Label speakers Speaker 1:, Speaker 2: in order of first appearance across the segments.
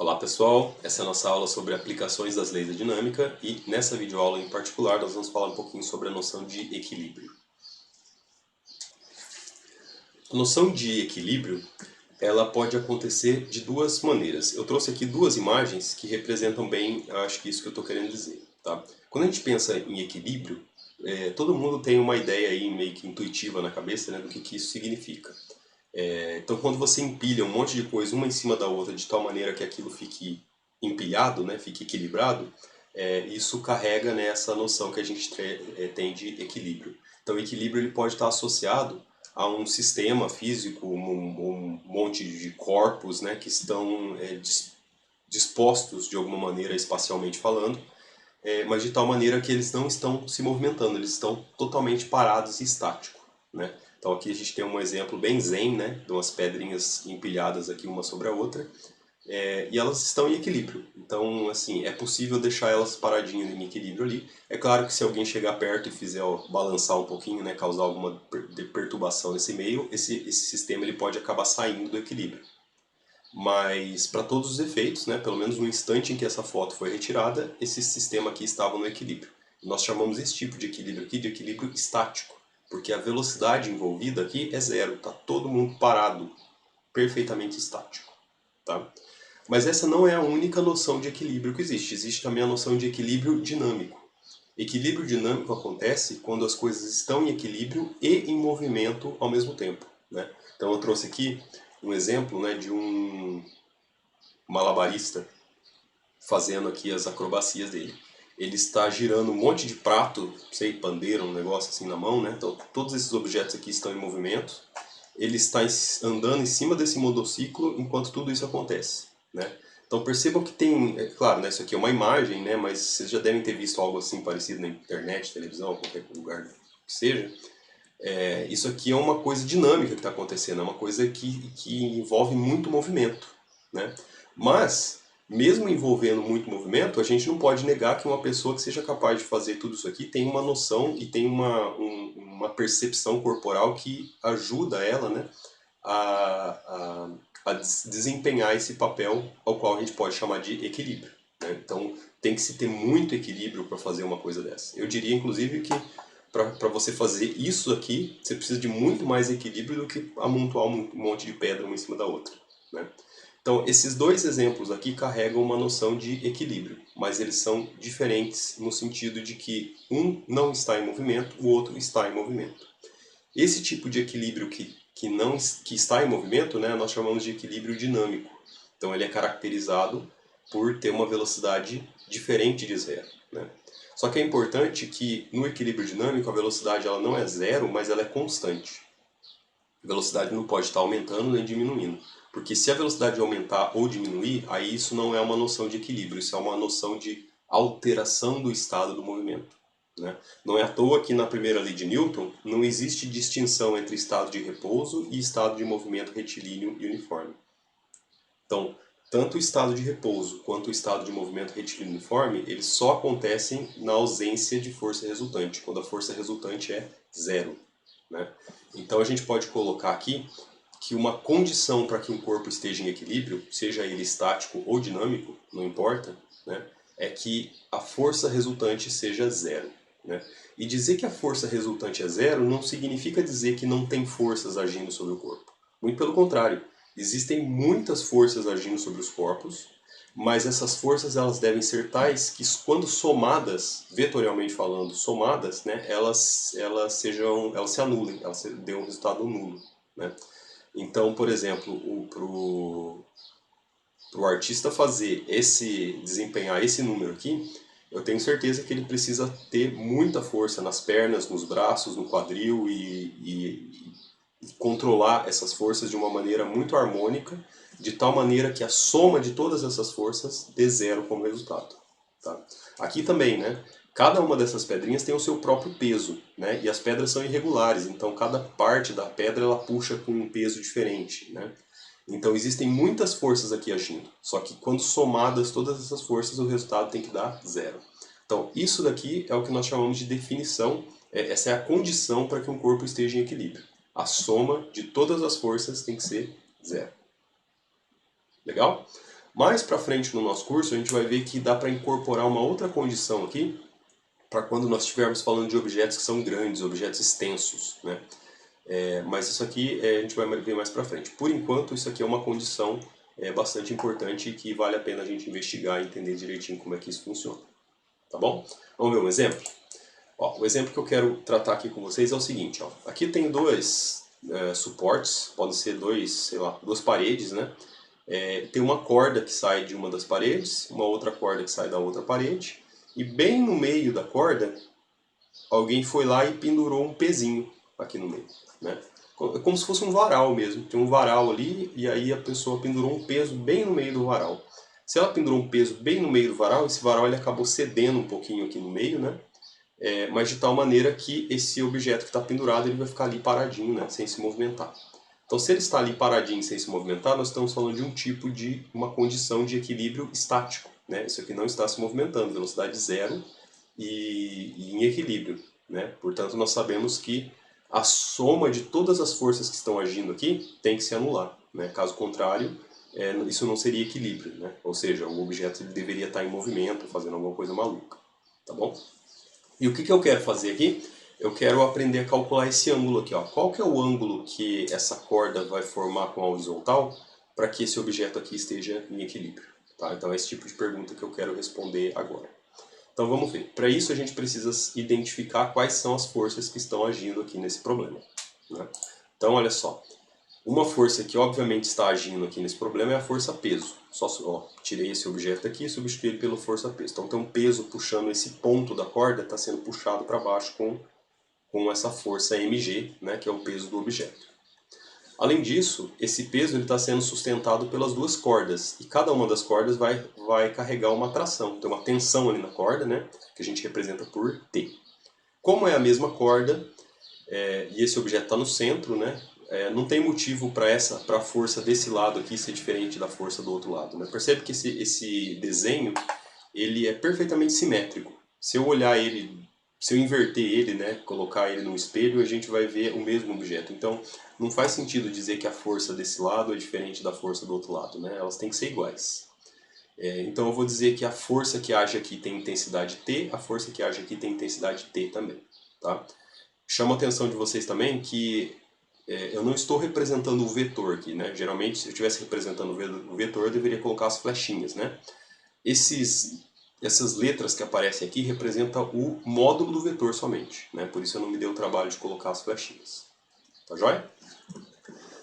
Speaker 1: Olá pessoal, essa é a nossa aula sobre aplicações das leis da dinâmica e nessa videoaula em particular nós vamos falar um pouquinho sobre a noção de equilíbrio. A noção de equilíbrio, ela pode acontecer de duas maneiras. Eu trouxe aqui duas imagens que representam bem, acho que isso que eu estou querendo dizer. Tá? Quando a gente pensa em equilíbrio, todo mundo tem uma ideia aí meio que intuitiva na cabeça, né, do que isso significa. Então, quando você empilha um monte de coisa uma em cima da outra de tal maneira que aquilo fique empilhado, né, fique equilibrado, isso carrega nessa noção que a gente tem de equilíbrio. Então, o equilíbrio ele pode estar associado a um sistema físico, um monte de corpos, né, que estão dispostos de alguma maneira espacialmente falando, mas de tal maneira que eles não estão se movimentando, eles estão totalmente parados e estáticos, né? Então aqui a gente tem um exemplo bem zen, né, de umas pedrinhas empilhadas aqui uma sobre a outra, e elas estão em equilíbrio. Então, assim, é possível deixar elas paradinhas em equilíbrio ali. É claro que se alguém chegar perto e fizer balançar um pouquinho, né, causar alguma perturbação nesse meio, esse sistema ele pode acabar saindo do equilíbrio. Mas para todos os efeitos, né, pelo menos no instante em que essa foto foi retirada, esse sistema aqui estava no equilíbrio. Nós chamamos esse tipo de equilíbrio aqui de equilíbrio estático, porque a velocidade envolvida aqui é zero, está todo mundo parado, perfeitamente estático. Tá? Mas essa não é a única noção de equilíbrio que existe. Existe também a noção de equilíbrio dinâmico. Equilíbrio dinâmico acontece quando as coisas estão em equilíbrio e em movimento ao mesmo tempo, né? Então eu trouxe aqui um exemplo, né, de um malabarista fazendo aqui as acrobacias dele. Ele está girando um monte de prato, sei, pandeiro, um negócio assim na mão, né? Então todos esses objetos aqui estão em movimento. Ele está andando em cima desse motociclo enquanto tudo isso acontece, né? Então percebam que tem, é claro, né, isso aqui é uma imagem, né, mas vocês já devem ter visto algo assim parecido na internet, televisão, qualquer lugar que seja. Isso aqui é uma coisa dinâmica que está acontecendo, é uma coisa que envolve muito movimento, né? Mas, mesmo envolvendo muito movimento, a gente não pode negar que uma pessoa que seja capaz de fazer tudo isso aqui tem uma noção e tem uma percepção corporal que ajuda ela, né, a desempenhar esse papel ao qual a gente pode chamar de equilíbrio, né? Então, tem que se ter muito equilíbrio para fazer uma coisa dessa. Eu diria, inclusive, que para você fazer isso aqui, você precisa de muito mais equilíbrio do que amontoar um monte de pedra uma em cima da outra, né? Então, esses dois exemplos aqui carregam uma noção de equilíbrio, mas eles são diferentes no sentido de que um não está em movimento, o outro está em movimento. Esse tipo de equilíbrio que está em movimento, né, nós chamamos de equilíbrio dinâmico. Então, ele é caracterizado por ter uma velocidade diferente de zero, né? Só que é importante que no equilíbrio dinâmico a velocidade ela não é zero, mas ela é constante. A velocidade não pode estar aumentando nem diminuindo. Porque se a velocidade aumentar ou diminuir, aí isso não é uma noção de equilíbrio, isso é uma noção de alteração do estado do movimento, né? Não é à toa que na primeira lei de Newton não existe distinção entre estado de repouso e estado de movimento retilíneo e uniforme. Então, tanto o estado de repouso quanto o estado de movimento retilíneo uniforme, eles só acontecem na ausência de força resultante, quando a força resultante é zero, né? Então a gente pode colocar aqui que uma condição para que um corpo esteja em equilíbrio, seja ele estático ou dinâmico, não importa, né, é que a força resultante seja zero, né? E dizer que a força resultante é zero não significa dizer que não tem forças agindo sobre o corpo. Muito pelo contrário, existem muitas forças agindo sobre os corpos, mas essas forças elas devem ser tais que quando somadas, vetorialmente falando, somadas, né, elas se anulem, elas dêem um resultado nulo, né? Então, por exemplo, pro artista desempenhar esse número aqui, eu tenho certeza que ele precisa ter muita força nas pernas, nos braços, no quadril e controlar essas forças de uma maneira muito harmônica, de tal maneira que a soma de todas essas forças dê zero como resultado. Tá? Aqui também, né? Cada uma dessas pedrinhas tem o seu próprio peso, né? E as pedras são irregulares, então cada parte da pedra ela puxa com um peso diferente, né? Então existem muitas forças aqui agindo, só que quando somadas todas essas forças o resultado tem que dar zero. Então isso daqui é o que nós chamamos de definição, essa é a condição para que um corpo esteja em equilíbrio. A soma de todas as forças tem que ser zero. Legal? Mais para frente no nosso curso a gente vai ver que dá para incorporar uma outra condição aqui, para quando nós estivermos falando de objetos que são grandes, objetos extensos, né? Mas isso aqui a gente vai ver mais para frente. Por enquanto, isso aqui é uma condição bastante importante e que vale a pena a gente investigar e entender direitinho como é que isso funciona. Tá bom? Vamos ver um exemplo? Ó, o exemplo que eu quero tratar aqui com vocês é o seguinte. Ó. Aqui tem dois suportes, podem ser duas paredes, né? Tem uma corda que sai de uma das paredes, uma outra corda que sai da outra parede, e bem no meio da corda, alguém foi lá e pendurou um pezinho aqui no meio, né? É como se fosse um varal mesmo. Tem um varal ali e aí a pessoa pendurou um peso bem no meio do varal. Se ela pendurou um peso bem no meio do varal, esse varal ele acabou cedendo um pouquinho aqui no meio, né? Mas de tal maneira que esse objeto que está pendurado ele vai ficar ali paradinho, né? Sem se movimentar. Então, se ele está ali paradinho sem se movimentar, nós estamos falando de um tipo de uma condição de equilíbrio estático, né? Isso aqui não está se movimentando, velocidade zero e em equilíbrio, né? Portanto, nós sabemos que a soma de todas as forças que estão agindo aqui tem que se anular, né? Caso contrário, isso não seria equilíbrio, né? Ou seja, o objeto deveria estar em movimento, fazendo alguma coisa maluca, tá bom? E o que eu quero fazer aqui? Eu quero aprender a calcular esse ângulo aqui, ó. Qual que é o ângulo que essa corda vai formar com a horizontal para que esse objeto aqui esteja em equilíbrio, tá? Então é esse tipo de pergunta que eu quero responder agora. Então vamos ver. Para isso a gente precisa identificar quais são as forças que estão agindo aqui nesse problema, né? Então olha só. Uma força que obviamente está agindo aqui nesse problema é a força peso. Tirei esse objeto aqui e substituí ele pela força peso. Então tem um peso puxando esse ponto da corda, está sendo puxado para baixo com essa força mg, né, que é o peso do objeto. Além disso, esse peso está sendo sustentado pelas duas cordas, e cada uma das cordas vai carregar uma tração. Tem uma tensão ali na corda, né, que a gente representa por T. Como é a mesma corda, e esse objeto está no centro, né, não tem motivo para a força desse lado aqui ser diferente da força do outro lado, né? Percebe que esse desenho ele é perfeitamente simétrico. Se eu olhar ele, se eu inverter ele, né, colocar ele no espelho, a gente vai ver o mesmo objeto. Então, não faz sentido dizer que a força desse lado é diferente da força do outro lado, né? Elas têm que ser iguais. Então eu vou dizer que a força que age aqui tem intensidade T, a força que age aqui tem intensidade T também, tá? Chama a atenção de vocês também que eu não estou representando o vetor aqui, né? Geralmente, se eu estivesse representando o vetor, eu deveria colocar as flechinhas, né? Essas letras que aparecem aqui representam o módulo do vetor somente, né? Por isso eu não me dei o trabalho de colocar as flechinhas. Tá joia?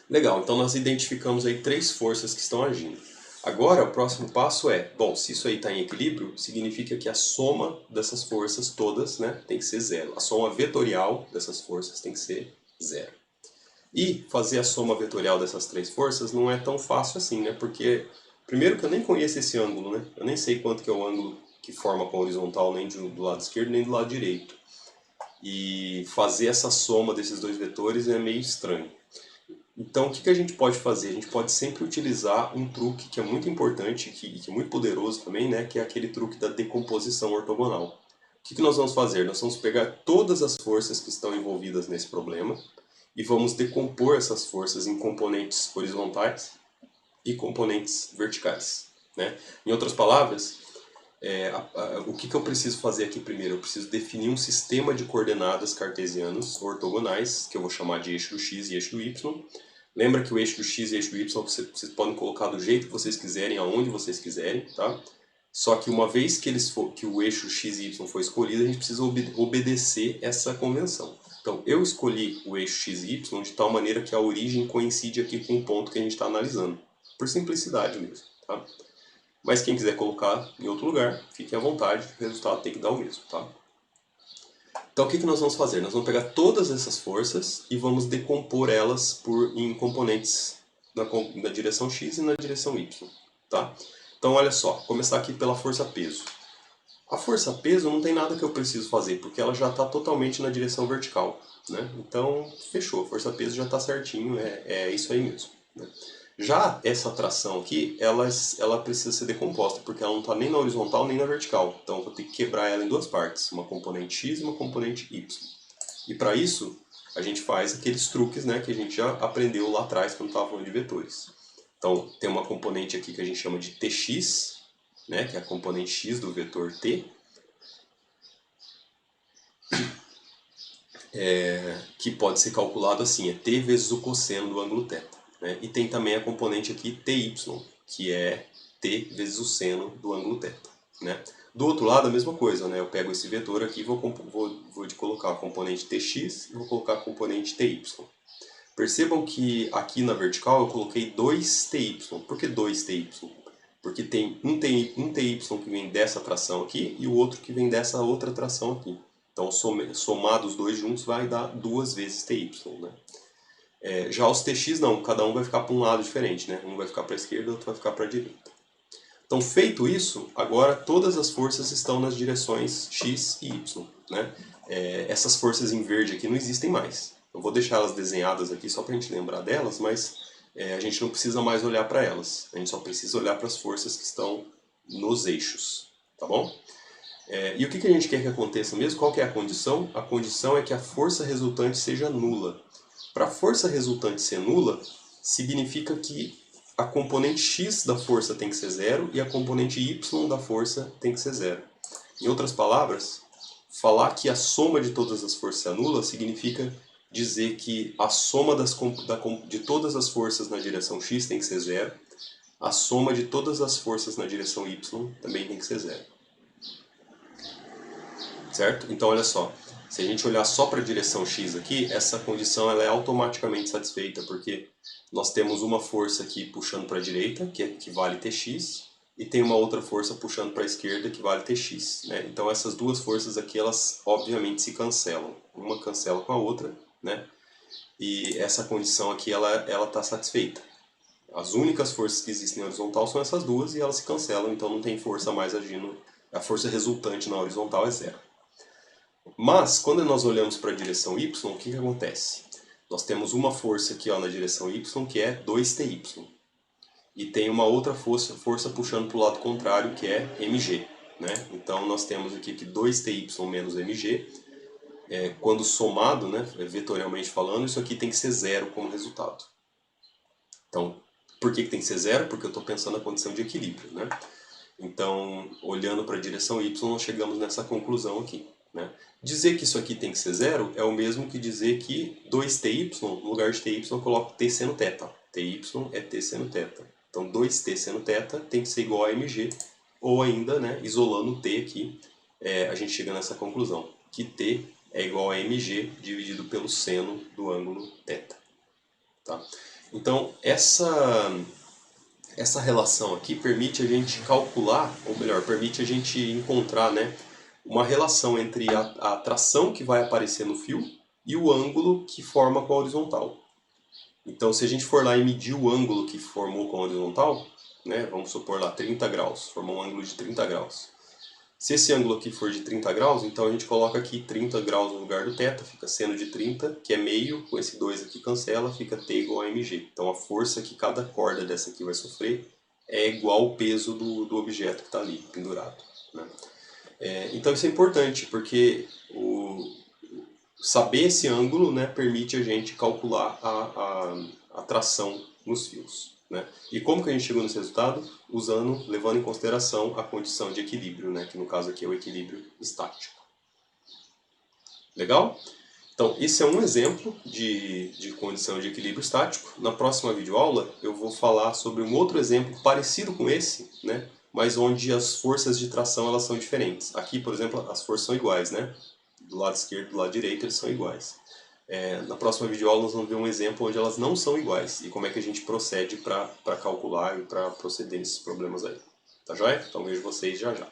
Speaker 1: Legal, então nós identificamos aí 3 forças que estão agindo. Agora, o próximo passo bom, se isso aí está em equilíbrio, significa que a soma dessas forças todas, né, tem que ser zero. A soma vetorial dessas forças tem que ser zero. E fazer a soma vetorial dessas 3 forças não é tão fácil assim, né? Porque, primeiro que eu nem conheço esse ângulo, né? Eu nem sei quanto que é o ângulo que forma com a horizontal nem do lado esquerdo nem do lado direito. E fazer essa soma desses dois vetores é meio estranho. Então, o que a gente pode fazer? A gente pode sempre utilizar um truque que é muito importante e que é muito poderoso também, né? Que é aquele truque da decomposição ortogonal. O que nós vamos fazer? Nós vamos pegar todas as forças que estão envolvidas nesse problema e vamos decompor essas forças em componentes horizontais e componentes verticais, né? Em outras palavras, o que eu preciso fazer aqui primeiro? Eu preciso definir um sistema de coordenadas cartesianos ortogonais, que eu vou chamar de eixo do x e eixo do y. Lembra que o eixo do x e eixo do y vocês podem colocar do jeito que vocês quiserem, aonde vocês quiserem, tá? Só que uma vez que o eixo x e y foi escolhido, a gente precisa obedecer essa convenção. Então, eu escolhi o eixo x e y de tal maneira que a origem coincide aqui com o ponto que a gente está analisando. Por simplicidade mesmo, tá? Mas quem quiser colocar em outro lugar, fique à vontade, o resultado tem que dar o mesmo, tá? Então o que nós vamos fazer? Nós vamos pegar todas essas forças e vamos decompor elas em componentes na direção x e na direção y, tá? Então olha só, começar aqui pela força peso. A força peso não tem nada que eu preciso fazer, porque ela já está totalmente na direção vertical, né? Então fechou, a força peso já está certinho, é isso aí mesmo, né? Já essa tração aqui, ela precisa ser decomposta, porque ela não está nem na horizontal nem na vertical. Então eu vou ter que quebrar ela em duas partes, uma componente x e uma componente y. E para isso, a gente faz aqueles truques, né, que a gente já aprendeu lá atrás quando estava falando de vetores. Então, tem uma componente aqui que a gente chama de Tx, né, que é a componente x do vetor t, que pode ser calculado assim, é t vezes o cosseno do ângulo θ. Né? E tem também a componente aqui ty, que é t vezes o seno do ângulo θ. Né? Do outro lado, a mesma coisa, né? Eu pego esse vetor aqui e vou colocar a componente tx e vou colocar a componente ty. Percebam que aqui na vertical eu coloquei 2ty. Por que 2ty? Porque tem um ty que vem dessa tração aqui e o outro que vem dessa outra tração aqui. Então, somado os dois juntos vai dar 2 vezes ty. Né? Já os tx não, cada um vai ficar para um lado diferente. Né? Um vai ficar para a esquerda e o outro vai ficar para a direita. Então, feito isso, agora todas as forças estão nas direções x e y. Né? Essas forças em verde aqui não existem mais. Eu vou deixar elas desenhadas aqui só para a gente lembrar delas, mas a gente não precisa mais olhar para elas. A gente só precisa olhar para as forças que estão nos eixos. Tá bom? E o que a gente quer que aconteça mesmo? Qual que é a condição? A condição é que a força resultante seja nula. Para a força resultante ser nula, significa que a componente x da força tem que ser zero e a componente y da força tem que ser zero. Em outras palavras, falar que a soma de todas as forças é nula significa dizer que a soma de todas as forças na direção x tem que ser zero, a soma de todas as forças na direção y também tem que ser zero. Certo? Então, olha só, se a gente olhar só para a direção x aqui, essa condição ela é automaticamente satisfeita, porque nós temos uma força aqui puxando para a direita, que vale Tx, e tem uma outra força puxando para a esquerda, que vale Tx. Né? Então, essas duas forças aqui, elas obviamente se cancelam. Uma cancela com a outra, né? E essa condição aqui, ela está satisfeita. As únicas forças que existem na horizontal são essas duas e elas se cancelam, então não tem força mais agindo. A força resultante na horizontal é zero. Mas, quando nós olhamos para a direção y, o que acontece? Nós temos uma força aqui ó, na direção y, que é 2ty. E tem uma outra força puxando para o lado contrário, que é mg. Né? Então, nós temos aqui que 2ty menos mg, quando somado, né, vetorialmente falando, isso aqui tem que ser zero como resultado. Então, por que tem que ser zero? Porque eu estou pensando na condição de equilíbrio. Né? Então, olhando para a direção y, nós chegamos nessa conclusão aqui. Né? Dizer que isso aqui tem que ser zero é o mesmo que dizer que 2ty, no lugar de ty, eu coloco t seno θ. Ty é t seno θ. Então 2t seno θ tem que ser igual a mg, ou ainda, né, isolando o t aqui, a gente chega nessa conclusão, que t é igual a mg dividido pelo seno do ângulo θ. Tá? Então essa relação aqui permite a gente calcular, ou melhor, permite a gente encontrar, né, uma relação entre a tração que vai aparecer no fio e o ângulo que forma com a horizontal. Então, se a gente for lá e medir o ângulo que formou com a horizontal, né, vamos supor lá 30 graus, formou um ângulo de 30 graus. Se esse ângulo aqui for de 30 graus, então a gente coloca aqui 30 graus no lugar do θ, fica seno de 30, que é meio, com esse 2 aqui cancela, fica t igual a mg. Então a força que cada corda dessa aqui vai sofrer é igual ao peso do objeto que está ali, pendurado. Né? Então isso é importante, porque saber esse ângulo, né, permite a gente calcular a tração nos fios. Né? E como que a gente chegou nesse resultado? Levando em consideração a condição de equilíbrio, né, que no caso aqui é o equilíbrio estático. Legal? Então, esse é um exemplo de condição de equilíbrio estático. Na próxima videoaula eu vou falar sobre um outro exemplo parecido com esse, né, mas onde as forças de tração elas são diferentes. Aqui, por exemplo, as forças são iguais, né? Do lado esquerdo e do lado direito eles são iguais. Na próxima videoaula nós vamos ver um exemplo onde elas não são iguais e como é que a gente procede para calcular e para proceder nesses problemas aí. Tá joia? Então vejo vocês já já.